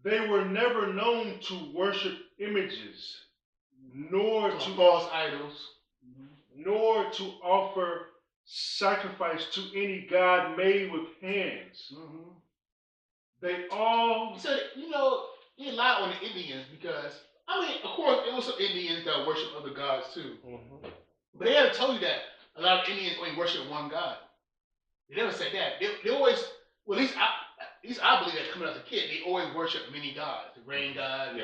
They were never known to worship images, nor to false idols, nor to offer sacrifice to any god made with hands. They all. So, they rely on the Indians because, of course, there was some Indians that worship other gods too. But they never told you that a lot of Indians only worship one god. They never said that. They always, well, at least I believe that coming as a kid, they always worship many gods. The rain god.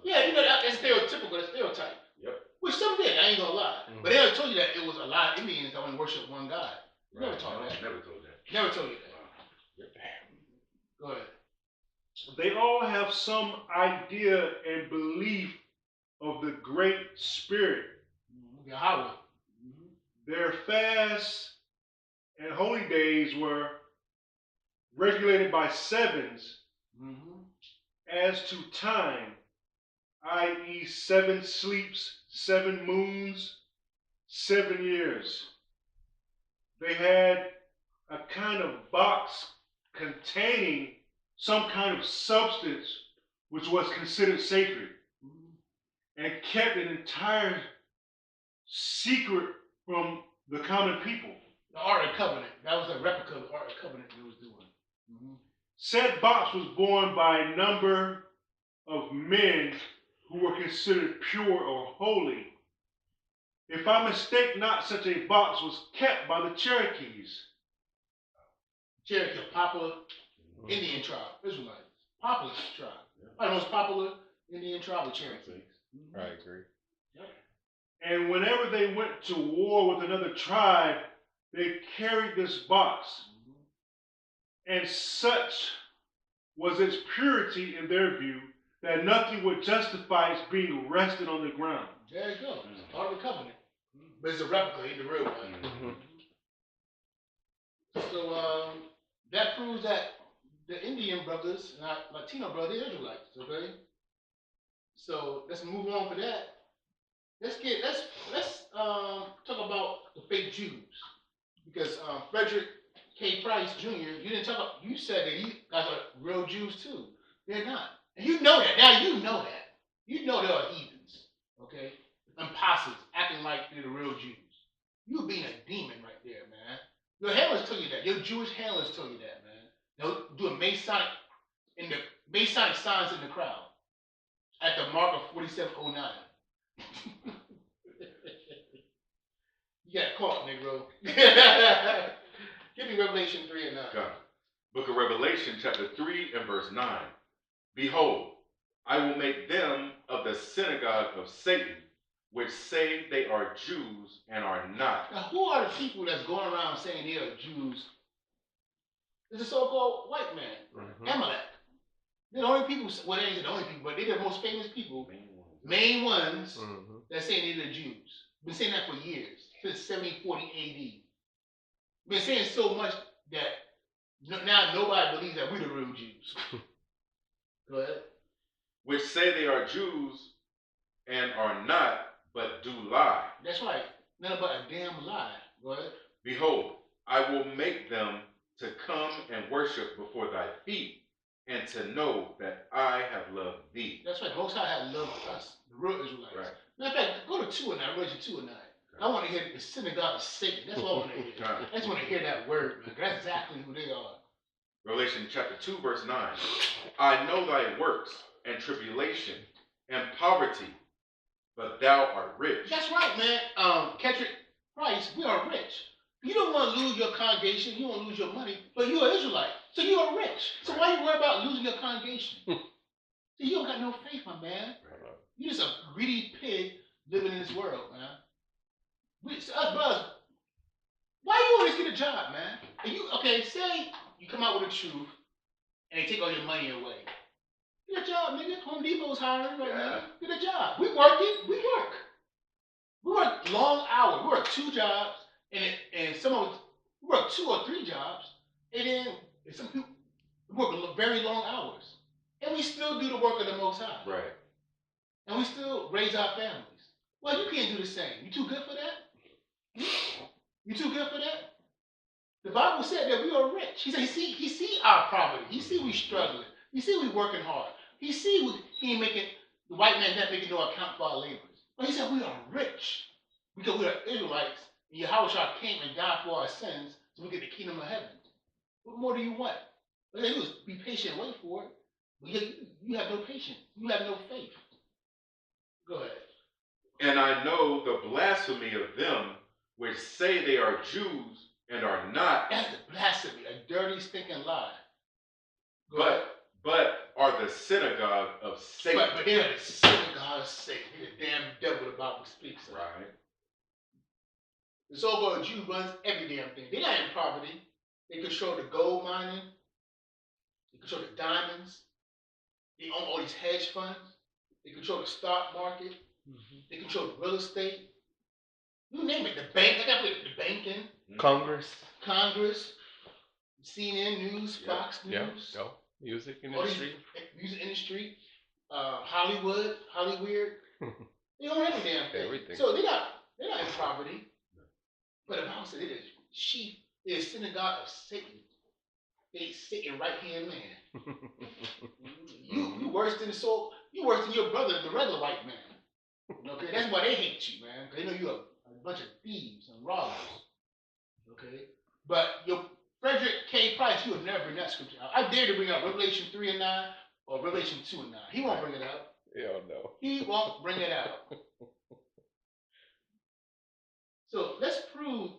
Yeah, that's stereotypical, that's stereotype. Yep. Which some did, I ain't gonna lie. But they never told you that it was a lot of Indians that only worship one god. Never told that. Never told that. Never told you that. Go ahead. They all have some idea and belief of the Great Spirit. Yahweh. Their fasts and holy days were regulated by sevens as to time, i.e., 7 sleeps, 7 moons, 7 years. They had a kind of box containing some kind of substance which was considered sacred and kept an entire secret from the common people. The Ark of the Covenant. That was a replica of the Ark of the Covenant they was doing. Said box was borne by a number of men who were considered pure or holy. If I mistake not, such a box was kept by the Cherokees. Cherokee, a popular Indian tribe, Israelites. Popular tribe. Probably the most popular Indian tribe of Cherokees. I agree. Yep. And whenever they went to war with another tribe, they carried this box. And such was its purity in their view that nothing would justify its being rested on the ground. There you go. Ark of the Covenant. But it's a replica, ain't the real one. So that proves that the Indian brothers, not Latino brothers, they're Israelites, okay? So let's move on for that. Let's talk about the fake Jews. Because Fredrick K Price Jr., you said that these guys are real Jews too. They're not. And you know that. Now you know that. You know they are heathens. Okay? Imposters acting like they're the real Jews. You being a demon right there, man. Your handlers tell you that. Your Jewish handlers tell you that, man. They'll do a Masonic signs in the crowd at the mark of 4709. You got caught, Negro. Give me Revelation 3 and 9. God. Book of Revelation, chapter 3 and verse 9. Behold, I will make them of the synagogue of Satan, which say they are Jews and are not. Now, who are the people that's going around saying they are Jews? It's a so-called white man, Amalek. They're the only people, well, they ain't the only people, but they're the most famous people, main ones, that say they're the Jews. Been saying that for years, since 1740 AD. Been saying so much that now nobody believes that we're the real Jews. Go ahead. Which say they are Jews and are not, but do lie. That's right. Nothing but a damn lie. Go ahead. Behold, I will make them to come and worship before thy feet, and to know that I have loved thee. That's right. Most High have loved us, the real Israelites. Right. Matter of fact, go to 2 and 9, Revelation 2 and 9. I want to hear the synagogue of Satan. That's what I want to hear. I just want to hear that word, man. That's exactly who they are. Revelation chapter 2, verse 9. I know thy works and tribulation and poverty, but thou art rich. That's right, man. Fredrick Price, we are rich. You don't want to lose your congregation. You don't want to lose your money, but you're an Israelite, so you are rich. So why you worry about losing your congregation? See, you don't got no faith, my man. You're just a greedy pig living in this world, man. Us brothers, why you always get a job, man? And say you come out with the truth and they take all your money away. Get a job, nigga. Home Depot's hiring right now. Get a job. We working. We work. We work long hours. We work 2 jobs, and some of us we work 2 or 3 jobs, and then some people work very long hours, and we still do the work of the Most High. Right. And we still raise our families. Well, you can't do the same. You too good for that? You too good for that? The Bible said that we are rich. He said he see our poverty. He see we struggling. He see we working hard. He see he ain't making, the white man not making no account for our labors. But he said we are rich because we are Israelites. And Yahweh came and died for our sins so we get the kingdom of heaven. What more do you want? But they was be patient and wait for it. But you have no patience. You have no faith. Go ahead. And I know the blasphemy of them which say they are Jews and are not. That's a blasphemy, a dirty, stinking lie. But are the synagogue of Satan. But they are the synagogue of Satan. They're the damn devil the Bible speaks of. Right. The so-called Jew runs every damn thing. They're not in poverty. They control the gold mining. They control the diamonds. They own all these hedge funds. They control the stock market. They control the real estate. You name it. The bank. I got the banking. Congress. CNN News, Fox News. Yeah. Music industry. Music industry. Hollywood. They own every damn thing. Everything. So they're not in poverty. But the Bible said it is sheep. It is synagogue of Satan. They Satan right hand man. You worse than you worse than your brother, the regular white man. Okay, that's why they hate you, man. They know you're a bunch of thieves and robbers. Okay, but your Fredrick K Price, you would never bring that scripture out. I dare to bring out Revelation 3 and 9 or Revelation 2 and 9. He won't bring it out. Hell no. He won't bring it out. So let's prove.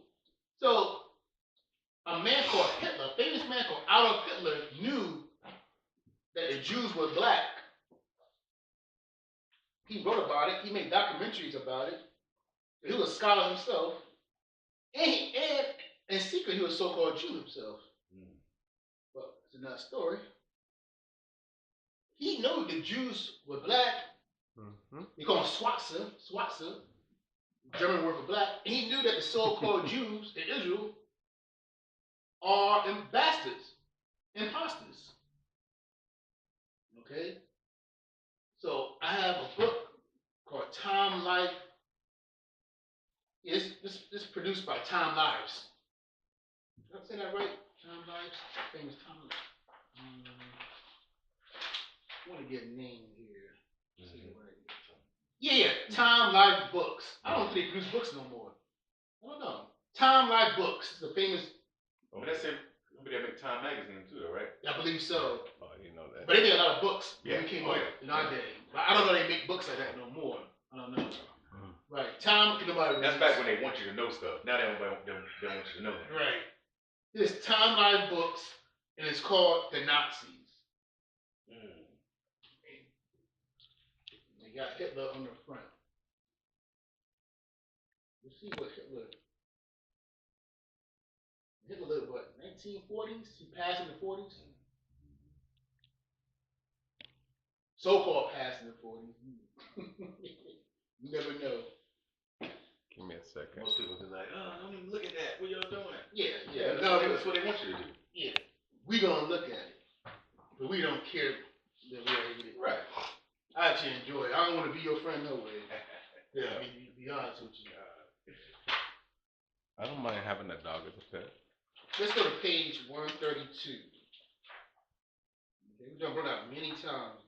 So a man called Hitler, a famous man called Adolf Hitler, knew that the Jews were black. He wrote about it. He made documentaries about it. He was a scholar himself. And in secret, he was a so-called Jew himself. Well, it's another story. He knew the Jews were black. They call them Schwarzer, German word for black. And he knew that the so-called Jews in Israel are bastards, imposters. Okay? So I have a book called Time Life. This produced by Time Lives. Did I say that right? Time Lives? Famous Time Lives. I want to get a name here. Say it right. Yeah, Time Life Books. I don't think they produce books no more. I don't know. Time Life Books. It's a famous. But that's it. They make Time magazine too, though, right? I believe so. Oh, you know that. But they made a lot of books Yeah. when we came up in our day. But I don't know they make books like that no more. I don't know. Right. Time, nobody. That's back when they want you to know stuff. Now they don't want you to know that. Right. There's Time Life Books, and it's called The Nazis. They got Hitler on the front. Let's see what Hitler lived, what, 1940s? He passed in the 40s? So-called passed in the 40s. You never know. Give me a second. Most people be like, oh, don't even look at that. What y'all doing? Yeah. That's what they want you to do. Yeah. We gonna look at it. But we don't care that we're able to. Right. I actually enjoy it. I don't want to be your friend no way. Yeah, be honest with you. I don't mind having a dog as a pet. Let's go to page 132. Okay, we've done brought out many times.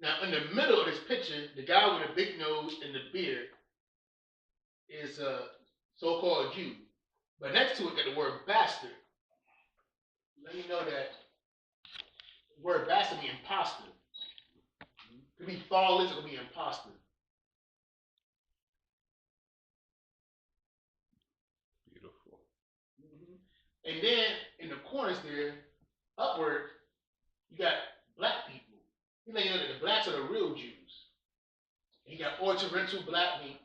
Now, in the middle of this picture, the guy with the big nose and the beard is a so-called Jew. But next to it, got the word bastard. Let me know that the word bastard means imposter. It could be flawless, it could be imposter. Beautiful. And then in the corners there, upward, you got black people. You know that the blacks are the real Jews. And you got Oriental black, mean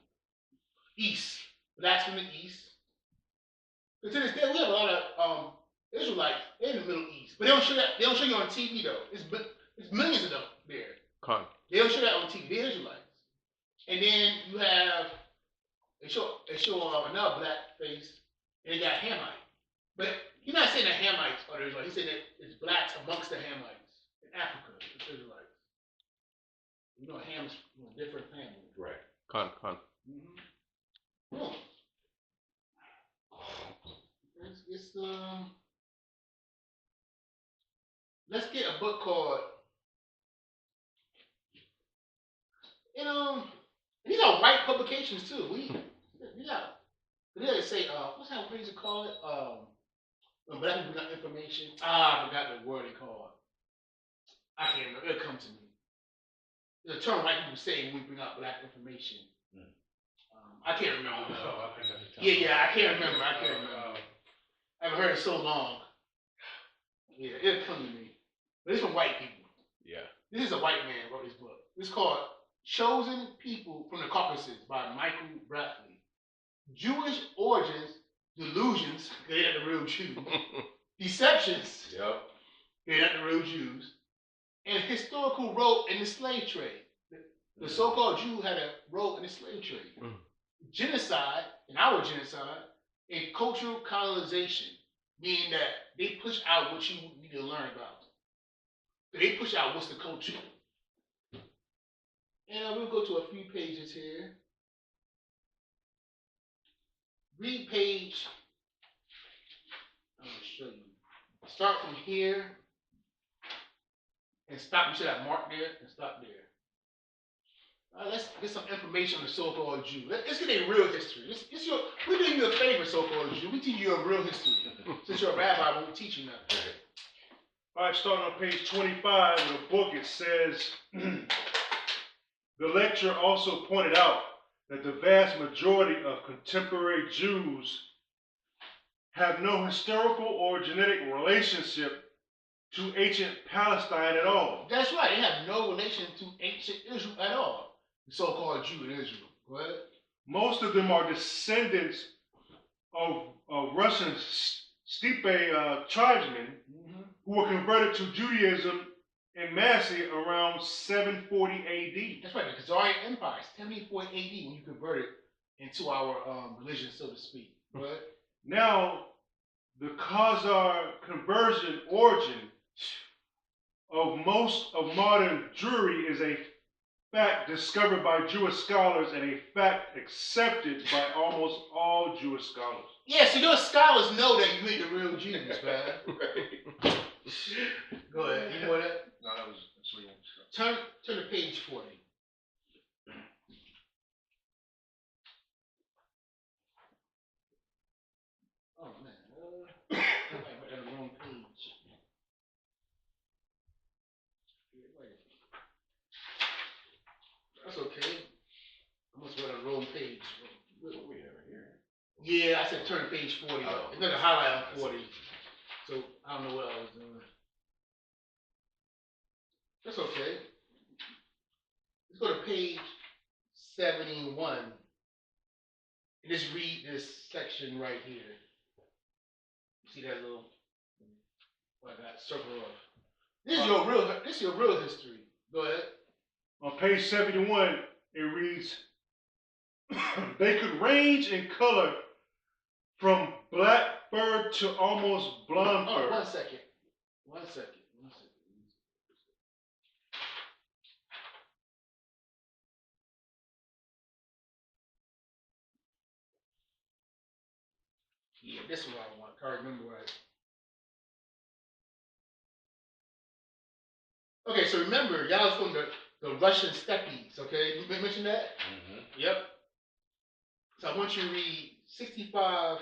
East. Blacks from the East. But to this day, we have a lot of Israelites in the Middle East. But they don't show that. They don't show you on TV though. It's millions of them there. They don't show that on TV. They're Israelites. And then you have they show another black face, and they got Hamites. But he's not saying that Hamites are the Israelites. He's saying that it's blacks amongst the Hamites in Africa. It's Israelites. You know, Ham's different family. Right. Boom. Let's get a book called And these are white publications too. We say what's that phrase they call it? When black people got information. I forgot the word they call it. I can't remember. It'll come to me. There's a term white people say when we bring out black information. I can't remember. I can't remember. I haven't heard it so long. Yeah, it'll come to me. But it's from white people. Yeah. This is a white man who wrote this book. It's called Chosen People from the Caucasus by Michael Bradley. Jewish Origins, Delusions, they're not the real Jews. Deceptions, they're not the real Jews. And historical role in the slave trade. The so-called Jew had a role in the slave trade. Genocide, and our genocide, and cultural colonization, meaning that they push out what you need to learn about. They push out what's the culture. And we'll go to a few pages here. Read page. I'm going to show you. Start from here and stop. You should have marked there and stop there. Let's get some information on the so-called Jew. Let's get a real history. We're doing you a favor, so-called Jew. We teach you a real history. Since you're a rabbi, we won't teach you nothing. All right, starting on page 25 of the book, it says, the lecturer also pointed out that the vast majority of contemporary Jews have no historical or genetic relationship to ancient Palestine at all. That's right. They have no relation to ancient Israel at all. The so-called Jew in Israel. Go ahead. Most of them are descendants of Russian steppe tribesmen who were converted to Judaism in Massia around 740 AD. That's right. The Khazarian Empire, 740 AD, when you converted into our religion, so to speak. Go ahead. Now, the Khazar conversion origin of most of modern Jewry is a fact discovered by Jewish scholars and a fact accepted by almost all Jewish scholars. Yeah, so your scholars know that you ain't the real Jews, man. Right. Go ahead. You know that? No, that's what you want. Turn to page 40. Oh man, I went on the wrong page. That's okay. I must went on the wrong page. What we have here? Yeah, I said turn to page 40. Oh. It's like a highlight on 40. So I don't know what I was doing. That's okay. Let's go to page 71. And just read this section right here. See that little what I got circle off. This is your real history. Go ahead. On page 71, it reads, they could range in color from black fur to almost blonde fur. One second. Yeah, this is what I want. I can't remember right. Okay, so remember, y'all was from the Russian steppes, okay? You mentioned that? Yep. So I want you to read 65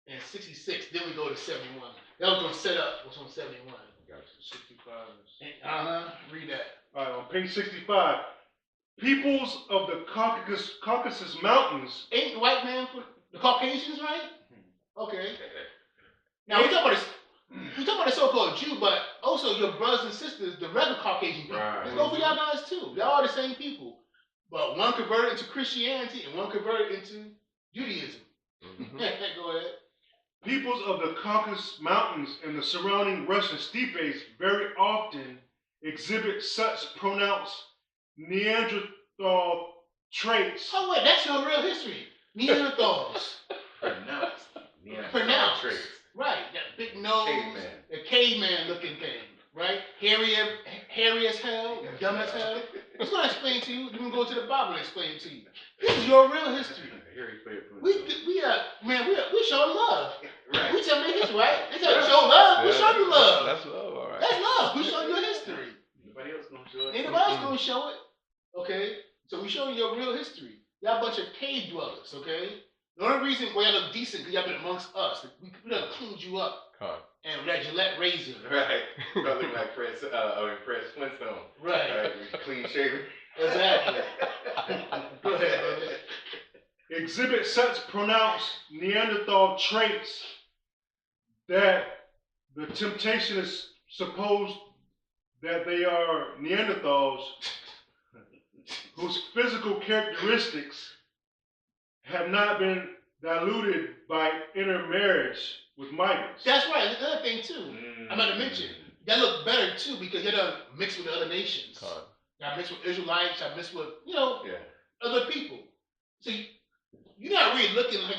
and 66, then we go to 71. That was going to set up what's on 71. Gotcha. 65. Read that. All right, on page 65, peoples of the Caucasus Mountains. Ain't the white man for the Caucasians, right? Okay. Now we talk about the so-called Jew, but also your brothers and sisters, the regular Caucasian people. Right. Let's go for y'all guys too. Y'all are the same people, but one converted into Christianity and one converted into Judaism. Go ahead. Peoples of the Caucasus Mountains and the surrounding Russian steppes very often exhibit such pronounced Neanderthal traits. Oh wait, that's your real history. Neanderthals. Pronounced. Traits. Right, that big nose, Caveman. the caveman looking thing, right? Hairy as hell, dumb as hell. It's going to explain to you. Then we go to the Bible and explain it to you. This is your real history. We showing love. Right. We telling your history, right? They tell you show love. We show you love. That's love, all right. That's love. We show your history. Nobody else gonna show it. Anybody else gonna show it? Okay. So we showing your real history. Y'all a bunch of cave dwellers, okay? The only reason why y'all look decent because y'all been amongst us. We done cleaned you up. And with that Gillette razor. Right. You look like Fred Flintstone. Right. Clean shaven. Exactly. Go ahead, brother. Exhibit such pronounced Neanderthal traits that the temptation is supposed that they are Neanderthals whose physical characteristics have not been diluted by intermarriage with migrants. That's right. That's another thing too. I'm about to mention. Y'all look better too because y'all done mixed with the other nations. Y'all mixed with Israelites. Y'all mixed with other people. So you're not really looking how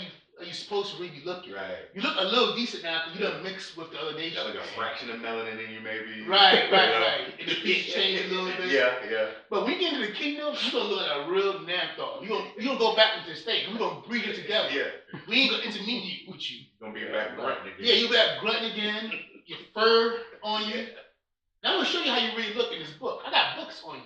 you supposed to really be looking. Right. You look a little decent now because you done mixed with the other nations. Got like a fraction of melanin in you, maybe. Right. And the features change a little bit. Yeah. But when you get into the kingdom, you're gonna look like a real Neanderthal. You're gonna go back into the state. We're gonna breed it together. Yeah. We ain't gonna intermediate with you. Gonna be back grunting again. Yeah, you'll be back grunting again. Your fur on you. Now I'm gonna show you how you really look in this book. I got books on you.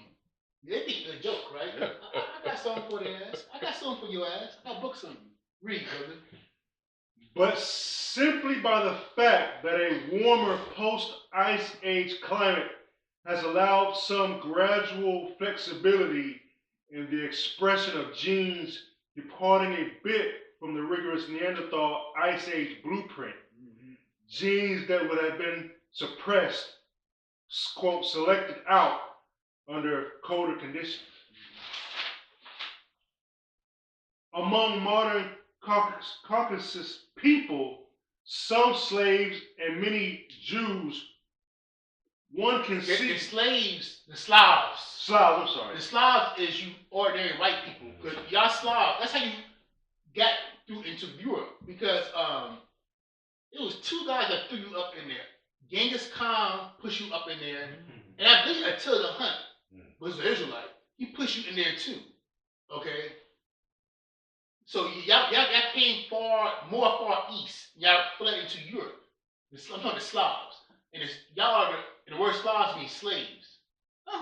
They think it's a joke, right? I got something for their ass. I got something for your ass. I got books on you. Read, brother. But simply by the fact that a warmer post-ice age climate has allowed some gradual flexibility in the expression of genes departing a bit from the rigorous Neanderthal ice age blueprint. Genes that would have been suppressed, quote, selected out under colder conditions. Among modern Caucasus people, some slaves and many Jews, one can see... The slaves, the Slavs. Slavs, I'm sorry. The Slavs is you ordinary white people. Because y'all Slav, that's how you got through into Europe. Because it was two guys that threw you up in there. Genghis Khan pushed you up in there. And I believe Attila the Hun was the Israelite. He pushed you in there too. Okay? So y'all came far east. Y'all fled into Europe. I'm talking the Slavs. And the word Slavs means slaves.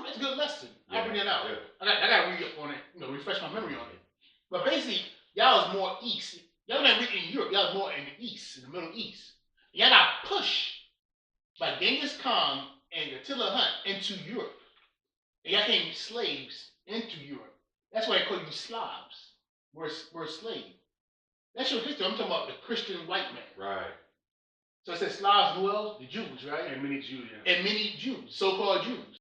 It's a good lesson. I'll bring that out. Yeah. I got to read up on it, refresh my memory on it. But basically, y'all was more east. Y'all not really in Europe. Y'all was more in the east, in the Middle East. Y'all got pushed by Genghis Khan and Attila Hun into Europe. And y'all came slaves into Europe. That's why they call you Slavs. We're a slave. That's your history. I'm talking about the Christian white man. Right. So it says Slavs, who else? The Jews, right? And many Jews, yeah. And many Jews, so-called Jews.